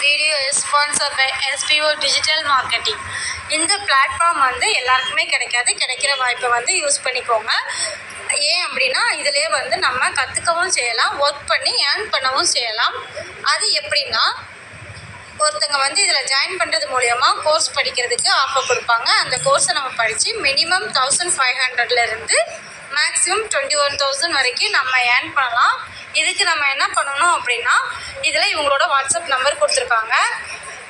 video is sponsored by SPO Digital Marketing. இந்த platform வந்து எல்லாருக்குமே கிடைக்காது. கிடைக்கிற வாய்ப்பை வந்து யூஸ் பண்ணிக்கோங்க. ஏன் அப்படின்னா இதிலே வந்து நம்ம கற்றுக்கவும் செய்யலாம், ஒர்க் பண்ணி ஏர்ன் பண்ணவும் செய்யலாம். அது எப்படின்னா ஒருத்தங்க வந்து இதில் ஜாயின் பண்ணுறது மூலயமா கோர்ஸ் படிக்கிறதுக்கு ஆஃபர் கொடுப்பாங்க. அந்த கோர்ஸை நம்ம படித்து மினிமம் 1500 மேக்ஸிமம் 21,000 வரைக்கும் நம்ம ஏர்ன் பண்ணலாம். இதுக்கு நம்ம என்ன பண்ணணும் அப்படின்னா இதில் இவங்களோட வாட்ஸ்அப் நம்பர் கொடுத்துருக்காங்க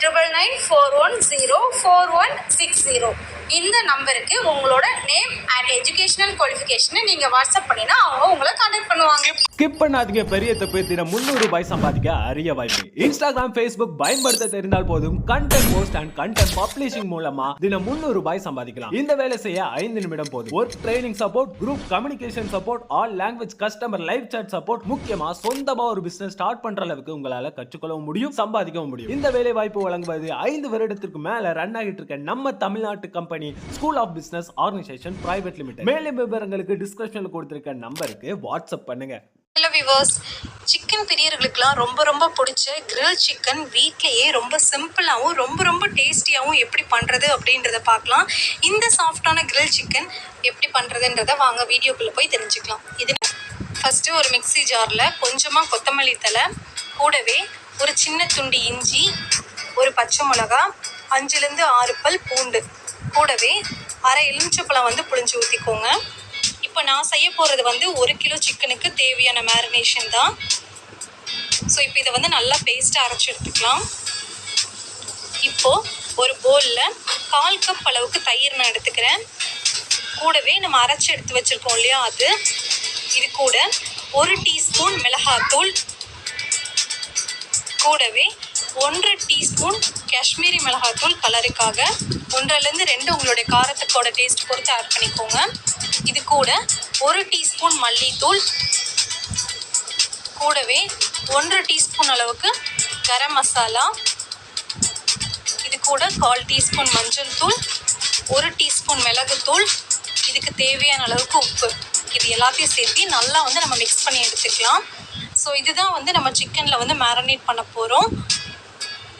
9994104160. இந்த நம்பருக்கு உங்களோட நேம் அண்ட் எஜுகேஷனல் குவாலிஃபிகேஷனை நீங்கள் வாட்ஸ்அப் பண்ணினா அவங்க உங்களை கான்டாக்ட் பண்ணுவாங்க. ஸ்கிப் பண்ணாதீங்க. பெரிய தப்பு. தினம் 300 ரூபாய் சம்பாதிக்க அரிய வாய்ப்பு. இன்ஸ்டாகிராம், ஃபேஸ்புக் பயன்படுத்த தெரிந்தால் போதும். Content post and content publishing மூலமா தினம் 300 ரூபாய் சம்பாதிக்கலாம். இந்த வேலை செய்ய 5 நிமிடம் போதும். Work training support, group communication support, all language customer live chat support, முக்கியமா சொந்தமா ஒரு பிசினஸ் ஸ்டார்ட் பண்ற அளவுக்கு உங்களால கற்றுக்கொள்ளவும் முடியும், சம்பாதிக்கவும் முடியும். இந்த வேலை வாய்ப்பு வழங்குவது 5 வருடத்திற்கு மேல ரன் ஆகிட்டு இருக்க நம்ம தமிழ்நாட்டு company school of business organisation private limited. மேலும் விவரங்களுக்கு டிஸ்கிரிப்ஷன்ல கொடுத்திருக்க நம்பருக்கு வாட்ஸ்அப் பண்ணுங்க. ஹலோ வியூவர்ஸ், சிக்கன் பிரியர்களுக்கெல்லாம் ரொம்ப பிடிச்ச கிரில் சிக்கன் வீட்லேயே ரொம்ப சிம்பிளாகவும் ரொம்ப டேஸ்டியாகவும் எப்படி பண்ணுறது அப்படின்றத பார்க்கலாம். இந்த சாஃப்டான கிரில் சிக்கன் எப்படி பண்ணுறதுன்றத வாங்க வீடியோக்குள்ளே போய் தெரிஞ்சுக்கலாம். இது ஃபஸ்ட்டு ஒரு மிக்ஸி ஜாரில் கொஞ்சமாக கொத்தமல்லி தழை, கூடவே ஒரு சின்ன துண்டு இஞ்சி, ஒரு பச்சை மிளகா, 5-6 பல் பூண்டு, கூடவே அரை எலுமிச்சப்பழம் வந்து புழிஞ்சு ஊற்றிக்கோங்க. இப்போ நான் செய்ய போகிறது வந்து 1 கிலோ சிக்கனுக்கு தேவையான மேரினேஷன் தான். ஸோ இப்போ இதை வந்து நல்லா பேஸ்ட்டாக அரைச்சி எடுத்துக்கலாம். இப்போது ஒரு பவுலில் 1/4 கப் அளவுக்கு தயிர் நான் எடுத்துக்கிறேன். கூடவே நம்ம அரைச்சி எடுத்து வச்சுருக்கோம் இல்லையா அது, இது கூட 1 டீஸ்பூன் மிளகாத்தூள், கூடவே 1 டீஸ்பூன் காஷ்மீரி மிளகாத்தூள் கலருக்காக, 1-2 உங்களுடைய காரத்துக்கோட டேஸ்ட் பொறுத்து ஆட் பண்ணிக்கோங்க. இது கூட 1 டீஸ்பூன் மல்லித்தூள், கூடவே 1 டீஸ்பூன் அளவுக்கு கரம் மசாலா, இது கூட 1/4 டீஸ்பூன் மஞ்சள் தூள், 1 டீஸ்பூன் மிளகுத்தூள், இதுக்கு தேவையான அளவுக்கு உப்பு, இது எல்லாத்தையும் சேர்த்து நல்லா வந்து நம்ம மிக்ஸ் பண்ணி எடுத்துக்கலாம். ஸோ இதுதான் வந்து நம்ம சிக்கனில் வந்து மேரினேட் பண்ண போகிறோம்.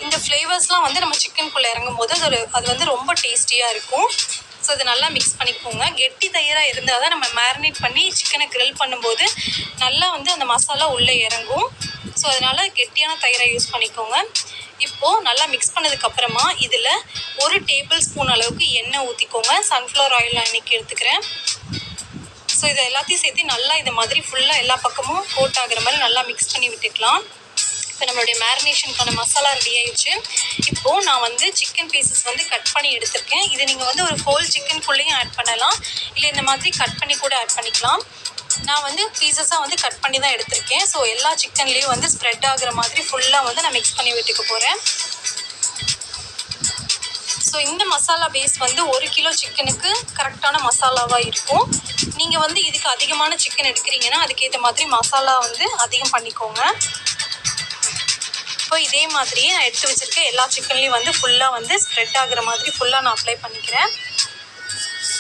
இந்த ஃப்ளேவர்ஸ்லாம் வந்து நம்ம சிக்கனுக்குள்ளே இறங்கும் போது அது வந்து ரொம்ப டேஸ்டியாக இருக்கும். ஸோ இது நல்லா மிக்ஸ் பண்ணிக்கோங்க. கெட்டி தயிராக இருந்தால் தான் நம்ம மேரினேட் பண்ணி சிக்கனை கிரில் பண்ணும்போது நல்லா வந்து அந்த மசாலா உள்ளே இறங்கும். ஸோ அதனால் கெட்டியான தயிரை யூஸ் பண்ணிக்கோங்க. இப்போது நல்லா மிக்ஸ் பண்ணதுக்கப்புறமா இதில் 1 டேபிள் ஸ்பூன் அளவுக்கு எண்ணெய் ஊற்றிக்கோங்க. சன்ஃப்ளவர் ஆயில் நான் இன்றைக்கி எடுத்துக்கிறேன். ஸோ இதை எல்லாத்தையும் சேர்த்து நல்லா இந்த மாதிரி ஃபுல்லாக எல்லா பக்கமும் கோட் ஆகிற மாதிரி நல்லா மிக்ஸ் பண்ணி விட்டுக்கலாம். இப்போ நம்மளுடைய மேரினேஷனுக்கான மசாலா ரெடி ஆயிடுச்சு. இப்போது நான் வந்து சிக்கன் பீசஸ் வந்து கட் பண்ணி எடுத்திருக்கேன். இது நீங்கள் வந்து ஒரு ஹோல் சிக்கனுக்குள்ளேயும் ஆட் பண்ணலாம், இல்லை இந்த மாதிரி கட் பண்ணி கூட ஆட் பண்ணிக்கலாம். நான் வந்து பீசஸாக வந்து கட் பண்ணி தான் எடுத்திருக்கேன். ஸோ எல்லா சிக்கன்லேயும் வந்து ஸ்ப்ரெட் ஆகிற மாதிரி ஃபுல்லாக வந்து நான் மிக்ஸ் பண்ணி விட்டுக்க போகிறேன். ஸோ இந்த மசாலா பேஸ் வந்து 1 கிலோ சிக்கனுக்கு கரெக்டான மசாலாவாக இருக்கும். நீங்கள் வந்து இதுக்கு அதிகமான சிக்கன் எடுக்கிறீங்கன்னா அதுக்கேற்ற மாதிரி மசாலா வந்து அதிகம் பண்ணிக்கோங்க. இப்போ இதே மாதிரியே நான் எடுத்து வச்சுருக்க எல்லா சிக்கன்லேயும் வந்து ஃபுல்லாக வந்து ஸ்ப்ரெட் ஆகிற மாதிரி ஃபுல்லாக நான் அப்ளை பண்ணிக்கிறேன்.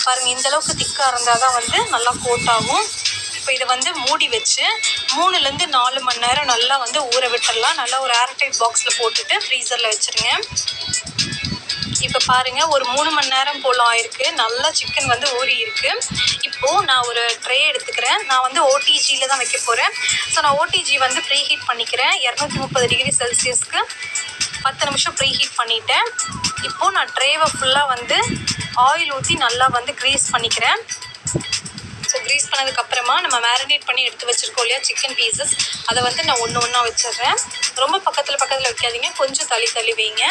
பாருங்கள், இந்தளவுக்கு திக்காக இருந்தால் தான் வந்து நல்லா கோட் ஆகும். இப்போ இதை வந்து மூடி வச்சு 3-4 மணி நேரம் நல்லா வந்து ஊற விட்டுடலாம். நல்லா ஒரு ஏர்டைட் பாக்ஸில் போட்டுட்டு ஃப்ரீசரில் வச்சுருங்க. இப்போ பாருங்கள், ஒரு 3 மணி நேரம் போல் ஆயிருக்கு. நல்லா சிக்கன் வந்து ஊறி இருக்குது. இப்போது நான் ஒரு ட்ரே எடுத்துக்கிறேன். நான் வந்து ஓடிஜியில் தான் வைக்க போகிறேன். ஸோ நான் ஓடிஜி வந்து ப்ரீ ஹீட் பண்ணிக்கிறேன். 230 டிகிரி செல்சியஸ்க்கு 10 நிமிஷம் ப்ரீ ஹீட் பண்ணிட்டேன். இப்போது நான் ட்ரேவை ஃபுல்லாக வந்து ஆயில் ஊற்றி நல்லா வந்து க்ரீஸ் பண்ணிக்கிறேன். ஸோ க்ரீஸ் பண்ணதுக்கப்புறமா நம்ம மேரினேட் பண்ணி எடுத்து வச்சுருக்கோம் இல்லையா சிக்கன் பீசஸ், அதை வந்து நான் ஒன்றா வச்சிடுறேன். ரொம்ப பக்கத்தில் வைக்காதீங்க, கொஞ்சம் தள்ளி வைங்க.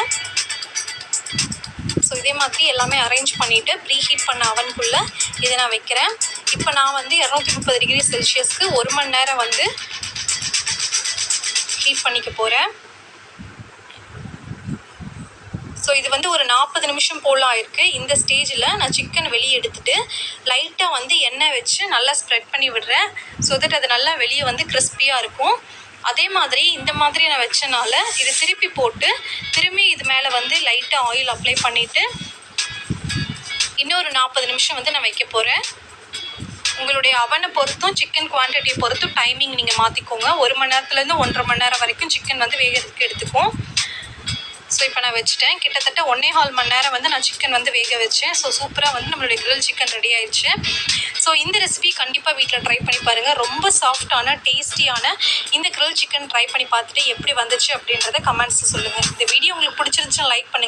ஸோ இதே மாதிரி எல்லாமே அரேஞ்ச் பண்ணிவிட்டு ப்ரீ ஹீட் பண்ண அவனுக்குள்ளே இதை நான் வைக்கிறேன். இப்போ நான் வந்து 230 டிகிரி செல்சியஸ்க்கு 1 மணி நேரம் வந்து ஹீட் பண்ணிக்க போகிறேன். ஸோ இது வந்து ஒரு 40 நிமிஷம் போல் ஆயிருக்கு. இந்த ஸ்டேஜில் நான் சிக்கன் வெளியே எடுத்துகிட்டு லைட்டாக வந்து எண்ணெய் வச்சு நல்லா ஸ்ப்ரெட் பண்ணி விடுறேன். ஸோ தட் அது நல்லா வெளியே வந்து கிறிஸ்பியாக இருக்கும். அதே மாதிரி இந்த மாதிரி நான் வச்சனால இது திருப்பி போட்டு திரும்பி இது மேலே வந்து லைட்டாக ஆயில் அப்ளை பண்ணிவிட்டு இன்னொரு 40 நிமிஷம் வந்து நான் வைக்க போகிறேன். உங்களுடைய அவனை பொறுத்தும் சிக்கன் குவான்டிட்டியை பொறுத்தும் டைமிங் நீங்கள் மாற்றிக்கோங்க. 1 மணி நேரத்துலேருந்து 1.5 மணி நேரம் வரைக்கும் சிக்கன் வந்து வேகிறதுக்கு எடுத்துக்கும். பண்ண வச்சுட்டேன். கிட்டத்தட்ட 1.25 மணி நேரம் வந்து நான் சிக்கன் வந்து வேக வச்சேன். ஸோ சூப்பராக வந்து நம்மளுடைய கிரில் சிக்கன் ரெடி ஆயிடுச்சு. ஸோ இந்த ரெசிபி கண்டிப்பாக வீட்டில் ட்ரை பண்ணி பாருங்கள். ரொம்ப சாஃப்டான டேஸ்டியான இந்த கிரில் சிக்கன் ட்ரை பண்ணி பார்த்துட்டு எப்படி வந்துச்சு அப்படின்றத கமெண்ட்ஸில் சொல்லுங்கள். இந்த வீடியோ உங்களுக்கு பிடிச்சிருந்துச்சுன்னா லைக் பண்ணுங்கள்.